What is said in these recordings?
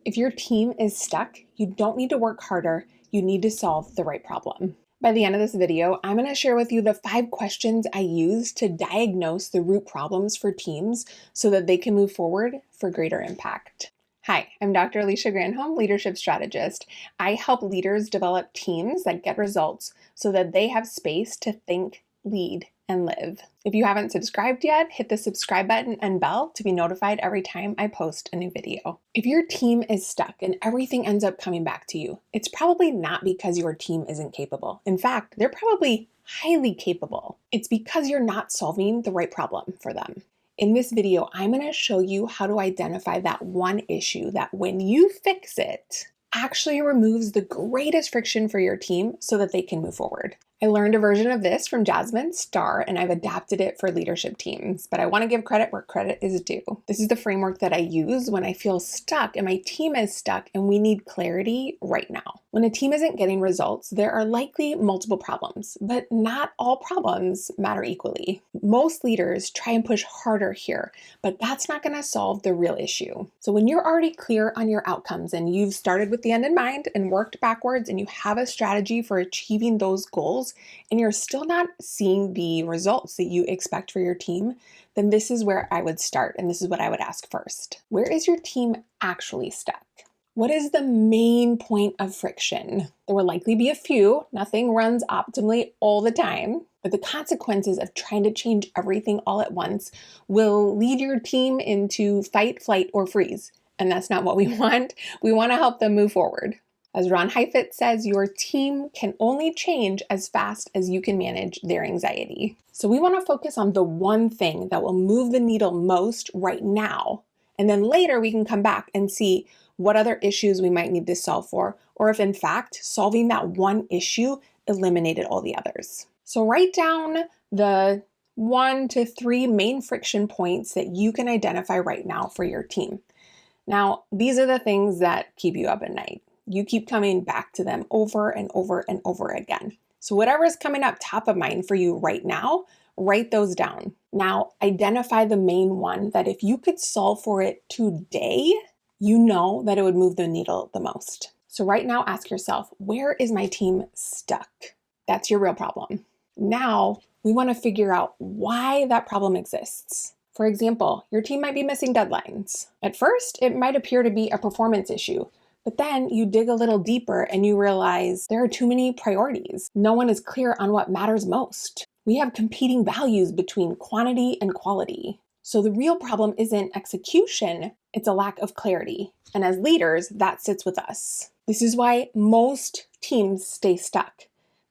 If your team is stuck, you don't need to work harder, you need to solve the right problem. By the end of this video, I'm going to share with you the 5 questions I use to diagnose the root problems for teams so that they can move forward for greater impact. Hi, I'm Dr. Alicia Granholm, leadership strategist. I help leaders develop teams that get results so that they have space to think, lead, and live. If you haven't subscribed yet, hit the subscribe button and bell to be notified every time I post a new video. If your team is stuck and everything ends up coming back to you, it's probably not because your team isn't capable. In fact, they're probably highly capable. It's because you're not solving the right problem for them. In this video, I'm going to show you how to identify that one issue that when you fix it, actually removes the greatest friction for your team so that they can move forward. I learned a version of this from Jasmine Starr, and I've adapted it for leadership teams, but I want to give credit where credit is due. This is the framework that I use when I feel stuck and my team is stuck and we need clarity right now. When a team isn't getting results, there are likely multiple problems, but not all problems matter equally. Most leaders try and push harder here, but that's not going to solve the real issue. So when you're already clear on your outcomes and you've started with the end in mind and worked backwards and you have a strategy for achieving those goals, and you're still not seeing the results that you expect for your team, then this is where I would start, and this is what I would ask first. Where is your team actually stuck? What is the main point of friction? There will likely be a few. Nothing runs optimally all the time, but the consequences of trying to change everything all at once will lead your team into fight, flight, or freeze, and that's not what we want. We want to help them move forward. As Ron Heifetz says, your team can only change as fast as you can manage their anxiety. So we want to focus on the one thing that will move the needle most right now. And then later we can come back and see what other issues we might need to solve for, or if in fact solving that one issue eliminated all the others. So write down the 1 to 3 main friction points that you can identify right now for your team. Now, these are the things that keep you up at night. You keep coming back to them over and over and over again. So whatever is coming up top of mind for you right now, write those down. Now, identify the main one that if you could solve for it today, you know that it would move the needle the most. So right now, ask yourself, where is my team stuck? That's your real problem. Now, we want to figure out why that problem exists. For example, your team might be missing deadlines. At first, it might appear to be a performance issue. But then you dig a little deeper and you realize there are too many priorities. No one is clear on what matters most. We have competing values between quantity and quality. So the real problem isn't execution, it's a lack of clarity. And as leaders, that sits with us. This is why most teams stay stuck.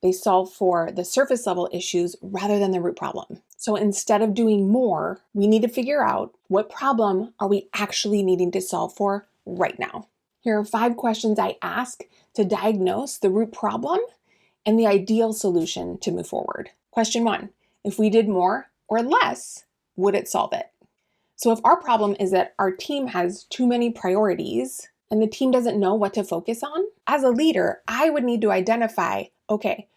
They solve for the surface level issues rather than the root problem. So instead of doing more, we need to figure out what problem are we actually needing to solve for right now. Here are 5 questions I ask to diagnose the root problem and the ideal solution to move forward. Question 1, if we did more or less, would it solve it? So if our problem is that our team has too many priorities and the team doesn't know what to focus on, as a leader, I would need to identify, okay,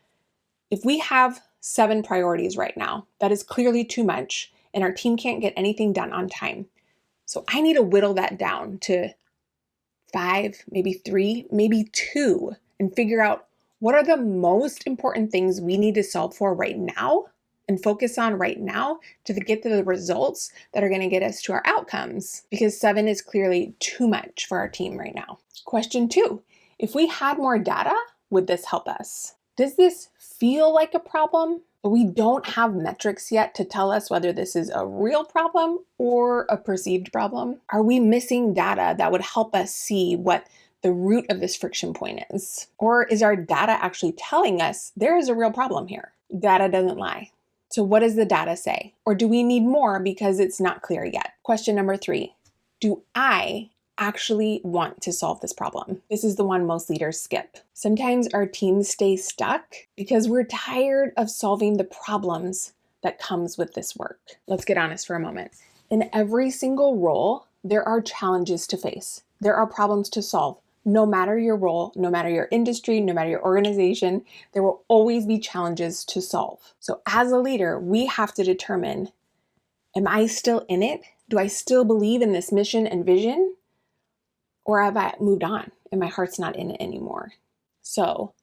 if we have 7 priorities right now, that is clearly too much and our team can't get anything done on time. So I need to whittle that down to 5, maybe 3, maybe 2, and figure out what are the most important things we need to solve for right now and focus on right now to get to the results that are going to get us to our outcomes, because 7 is clearly too much for our team right now. Question 2, if we had more data, would this help us? Does this feel like a problem? But we don't have metrics yet to tell us whether this is a real problem or a perceived problem. Are we missing data that would help us see what the root of this friction point is? Or is our data actually telling us there is a real problem here? Data doesn't lie. So what does the data say? Or do we need more because it's not clear yet? Question number 3, do I actually want to solve this problem? This is the one most leaders skip. Sometimes our teams stay stuck because we're tired of solving the problems that comes with this work. Let's get honest for a moment. In every single role, there are challenges to face. There are problems to solve. No matter your role, no matter your industry, no matter your organization, there will always be challenges to solve. So as a leader, we have to determine, am I still in it? Do I still believe in this mission and vision? Or have I moved on and my heart's not in it anymore? So,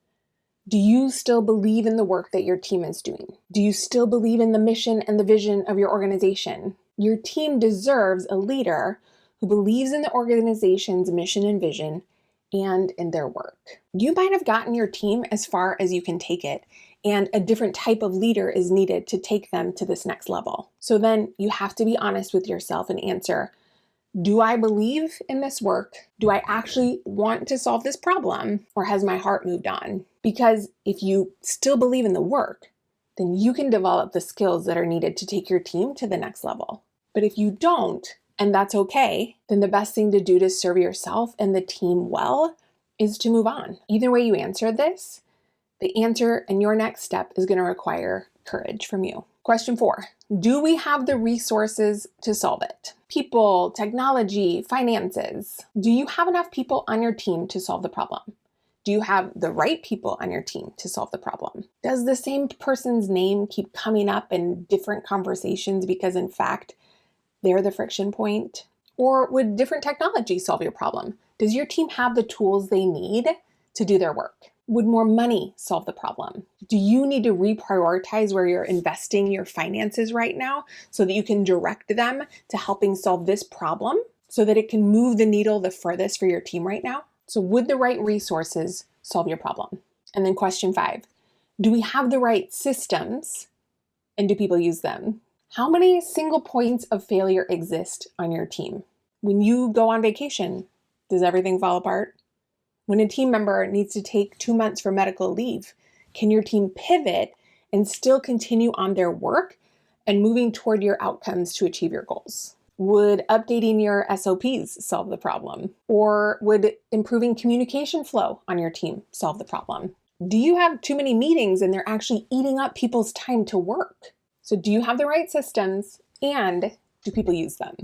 do you still believe in the work that your team is doing? Do you still believe in the mission and the vision of your organization? Your team deserves a leader who believes in the organization's mission and vision and in their work. You might have gotten your team as far as you can take it, and a different type of leader is needed to take them to this next level. So then you have to be honest with yourself and answer, do I believe in this work? Do I actually want to solve this problem? Or has my heart moved on? Because if you still believe in the work, then you can develop the skills that are needed to take your team to the next level. But if you don't, and that's okay, then the best thing to do to serve yourself and the team well is to move on. Either way you answer this, the answer and your next step is going to require courage from you. Question 4, do we have the resources to solve it? People, technology, finances. Do you have enough people on your team to solve the problem? Do you have the right people on your team to solve the problem? Does the same person's name keep coming up in different conversations because in fact, they're the friction point? Or would different technology solve your problem? Does your team have the tools they need to do their work? Would more money solve the problem? Do you need to reprioritize where you're investing your finances right now so that you can direct them to helping solve this problem so that it can move the needle the furthest for your team right now? So would the right resources solve your problem? And then question 5, do we have the right systems and do people use them? How many single points of failure exist on your team? When you go on vacation, does everything fall apart? When a team member needs to take 2 months for medical leave, can your team pivot and still continue on their work and moving toward your outcomes to achieve your goals? Would updating your SOPs solve the problem? Or would improving communication flow on your team solve the problem? Do you have too many meetings and they're actually eating up people's time to work? So do you have the right systems and do people use them?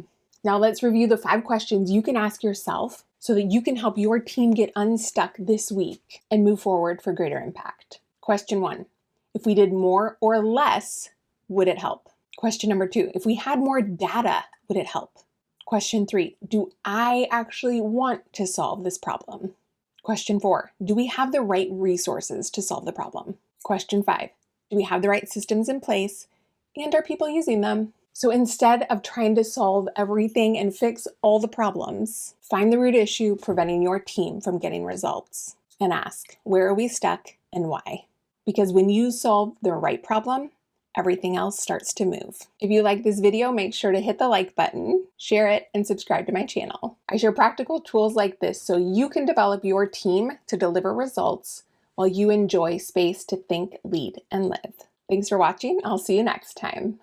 Now let's review the 5 questions you can ask yourself so that you can help your team get unstuck this week and move forward for greater impact. Question 1, if we did more or less, would it help? Question number 2, if we had more data, would it help? Question 3, do I actually want to solve this problem? Question 4, do we have the right resources to solve the problem? Question 5, do we have the right systems in place and are people using them? So instead of trying to solve everything and fix all the problems, find the root issue preventing your team from getting results and ask, where are we stuck and why? Because when you solve the right problem, everything else starts to move. If you like this video, make sure to hit the like button, share it, and subscribe to my channel. I share practical tools like this so you can develop your team to deliver results while you enjoy space to think, lead, and live. Thanks for watching. I'll see you next time.